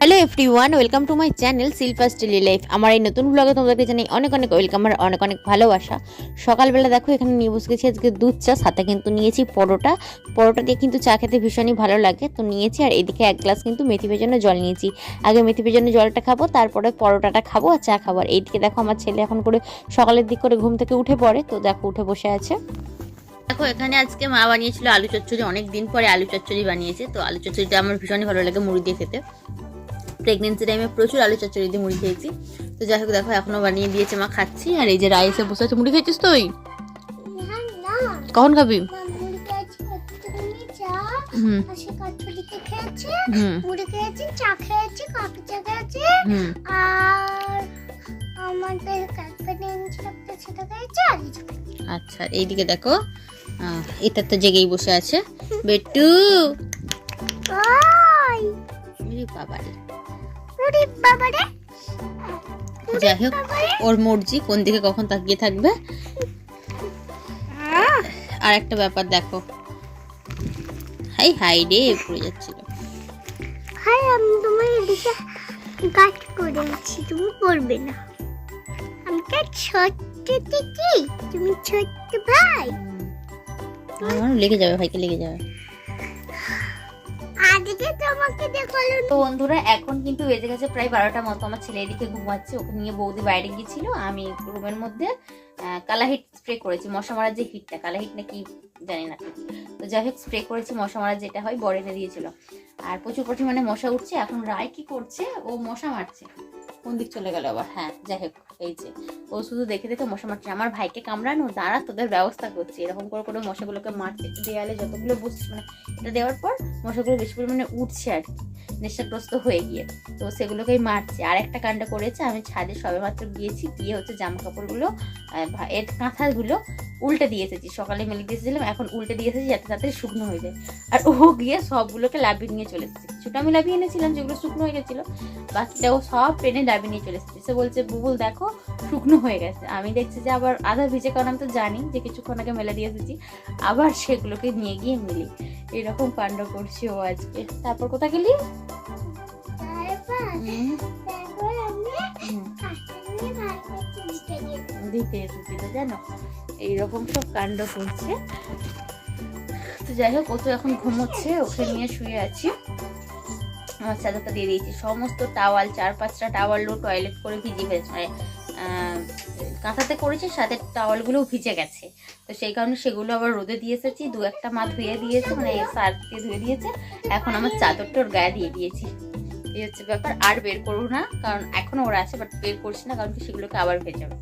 Hello everyone, welcome to my channel Shilpa's daily life. আমার এই নতুন ব্লগে তোমাদেরকে জানাই অনেক অনেক ওয়েলকাম আর অনেক অনেক ভালোবাসা। সকালবেলা দেখো এখানে নিয়ে বসে গেছি আজকে দুধ চা, সাথে কিন্তু নিয়েছি পরোটা দিয়ে কিন্তু চা খেতে ভীষণই ভালো লাগে, তো নিয়েছি। আর এদিকে এক গ্লাস কিন্তু মেথি ভেজানো জল নিয়েছি। আগে মেথি ভেজানো জলটা খাবো, তারপরে পরোটাটা খাবো আর চা খাবো। আর এইদিকে দেখো আমার ছেলে এখন করে সকালের দিক করে ঘুম থেকে উঠে পড়ে, তো দেখো উঠে বসে আছে। দেখো এখানে আজকে মা বানিয়েছিল আলু চচ্চড়ি, অনেক দিন পরে আলু চচ্চড়ি বানিয়েছে। তো আলু চচ্চড়িটা আমার ভীষণই ভালো লাগে মুড়ি দিয়ে খেতে। প্রেগনেন্সি টাইমে প্রচুর আলু চচ্চড়ি দিয়ে মুড়ি খেয়েছি। তো যাই হোক দেখো এখনো বানিয়ে দিয়েছে মা, খাচ্ছি। আর এই যে রাইসে বসে আছে। মুড়ি খেয়েছিস তুই? কখন খাবি? আচ্ছা এইদিকে দেখো এটা তো জেগেই বসে আছে বেটু। বাবারে যাই হোক ওর মর্জি কোন দিকে কখন তাকিয়ে থাকবে। আর একটা ব্যাপার দেখো, হাই হাই রে পড়ে যাচ্ছিল। হাই আমি তোমার এদিকে গাছ করেছি, তুমি পড়বে না। আমি তো ছোট্ট দিদি, তুমি ছোট্ট ভাই। লেগে যাবে, ভাইকে লেগে যাবে। তো বন্ধুরা এখন কিন্তু বেজে গেছে প্রায় 12টার মতো। আমার ছেলে এদিকে ঘুমাচ্ছে, ওকে নিয়ে বৌদি বাইরে গিয়েছিল। আমি রুমের মধ্যে কালাহিট স্প্রে করেছি, মশা মারার যে হিটটা, কালাহিট নাকি জানি না। তো যাই হোক স্প্রে করেছি মশা মারার, যেটা হয় বর এনে দিয়েছিল। আর প্রচুর পরিমাণে মশা উঠছে। এখন রায় কি করছে, ও মশা মারছে। কোন দিক চলে গেল আবার? হ্যাঁ যাই হোক এই যে ও শুধু দেখে দেখে মশা মারছে। আমার ভাইকে কামড়ানো, দাঁড়া তোদের ব্যবস্থা করছে। এরকম করে করে মশাগুলোকে মারছে। দেয়ালে যতগুলো বসছে, মানে এটা দেওয়ার পর মশাগুলো বেশি পরিমাণে উঠছে আর কি, নেশাগ্রস্ত হয়ে গিয়ে। তো সেগুলোকেই মারছে। আর একটা কাণ্ড করেছে, আমি ছাদে সবে মাত্র গিয়েছি, গিয়ে হচ্ছে জামা কাপড়গুলো এর কাঁথাগুলো উল্টে দিয়ে এসেছি। সকালে মেলে দিয়ে এসেছিলাম, এখন উল্টে দিয়ে এসেছি যাতে তাড়াতাড়ি শুকনো হয়ে যায়। আর ও গিয়ে সবগুলোকে লাভিয়ে নিয়ে চলে এসেছে। কিছুটা আমি লাভিয়ে এনেছিলাম যেগুলো শুকনো হয়ে গেছিলো, বাকিটা ও সব টেনে লাভিয়ে নিয়ে চলে এসেছে। সে বলছে বুবুল দেখো শুকনো হয়ে গেছে। আমি দেখছি যে আবার আধা ভিজে, কারণ আমি তো জানি যে কিছুক্ষণ আগে মেলে দিয়ে এসেছি, আবার সেগুলোকে নিয়ে গিয়ে মিলি। এরকম কাণ্ড করছি ও আজকে। তারপর কোথায় গেলি? দিতে এসেছিল জানো, এইরকম সব কাণ্ড করছে। তো যাই হোক ও তো এখন ঘুমোচ্ছে, ওকে নিয়ে শুয়ে আছি। আমার চাদরটা দিয়ে দিয়েছি, সমস্ত টাওয়াল 4-5টা টাওয়াল টয়লেট করে ভিজিয়ে ফেলেছে, মানে কাঁথাতে করেছি, সাথে টাওয়ালগুলোও ভিজে গেছে। তো সেই কারণে সেগুলো আবার রোদে দিয়ে এসেছি। 2-1টা মা ধুয়ে দিয়েছে, মানে সার্ফ দিয়ে ধুয়ে দিয়েছে। এখন আমার চাদরটা ওর গায়ে দিয়ে দিয়েছি। এই হচ্ছে ব্যাপার। আর বের করবো না, কারণ এখনো ওরা আছে, বাট বের করছি না, কারণ কি সেগুলোকে আবার ভেজাবে।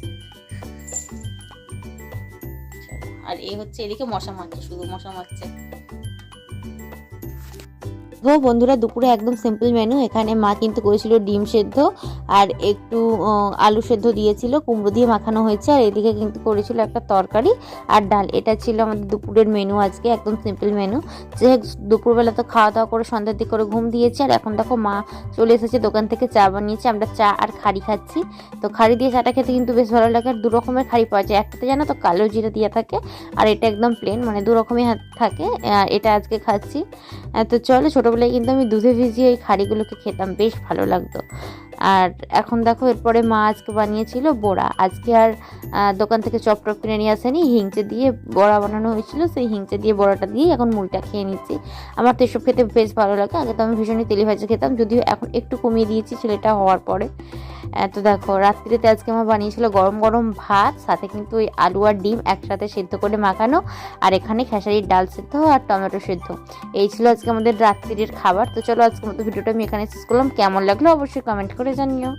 আর এই হচ্ছে এদিকে মশা মারছে, শুধু মশা মারছে। বন্ধুরা দুপুরে একদম সিম্পল মেনু। এখানে মা কিন্তু করেছিল ডিম সেদ্ধ আর একটু আলু সেদ্ধ দিয়েছিল, কুমড়ো দিয়ে মাখানো হয়েছে। আর এদিকে কিন্তু করেছিল একটা তরকারি আর ডাল। এটা ছিল আমাদের দুপুরের মেনু আজকে, একদম সিম্পল মেনু। যে দুপুরবেলা তো খাওয়া দাওয়া করে সন্ধ্যার দিক করে ঘুম দিয়েছি। আর এখন দেখো মা চলে এসেছে দোকান থেকে, চা বানিয়েছে। আমরা চা আর খাড়ি খাচ্ছি। তো খাড়ি দিয়ে চাটা খেতে কিন্তু বেশ ভালো লাগে। আর 2 রকমের খাড়ি পাওয়া যায়, একটাতে জানো তো কালো জিরা দিয়ে থাকে, আর এটা একদম প্লেন, মানে 2 রকমই থাকে। এটা আজকে খাচ্ছি। তো চলো, ছোটোবেলায় কিন্তু আমি দুধে ভিজিয়ে এই খাড়িগুলোকে খেতাম, বেশ ভালো লাগতো। আর এখন দেখো এরপরে মা আজকে বানিয়েছিল বড়া। আজকে আর দোকান থেকে চপ কিনে নিয়ে আসেনি, হিংচে দিয়ে বড়া বানানো হয়েছিল। সেই হিংচে দিয়ে বড়াটা দিয়ে এখন মুড়িটা খেয়ে নিচ্ছি। আমার তো এসব খেতে বেশ ভালো লাগে। আগে তো আমি ভীষণই তেলে ভাজা খেতাম, যদিও এখন একটু কমিয়ে দিয়েছি ছেলেটা হওয়ার পরে। তো দেখো রাত্রিতে আজকে আমার বানিয়েছিল গরম গরম ভাত, সাথে কিন্তু ওই আলু আর ডিম একসাথে সেদ্ধ করে মাখানো, আর এখানে খেসারির ডাল সেদ্ধ আর টমেটো সেদ্ধ। এই ছিল আজকে আমাদের রাত্রির খাবার। তো চলো আজকের মতো ভিডিওটা আমি এখানে শেষ করলাম। কেমন লাগলো অবশ্যই কমেন্ট করে জানিও।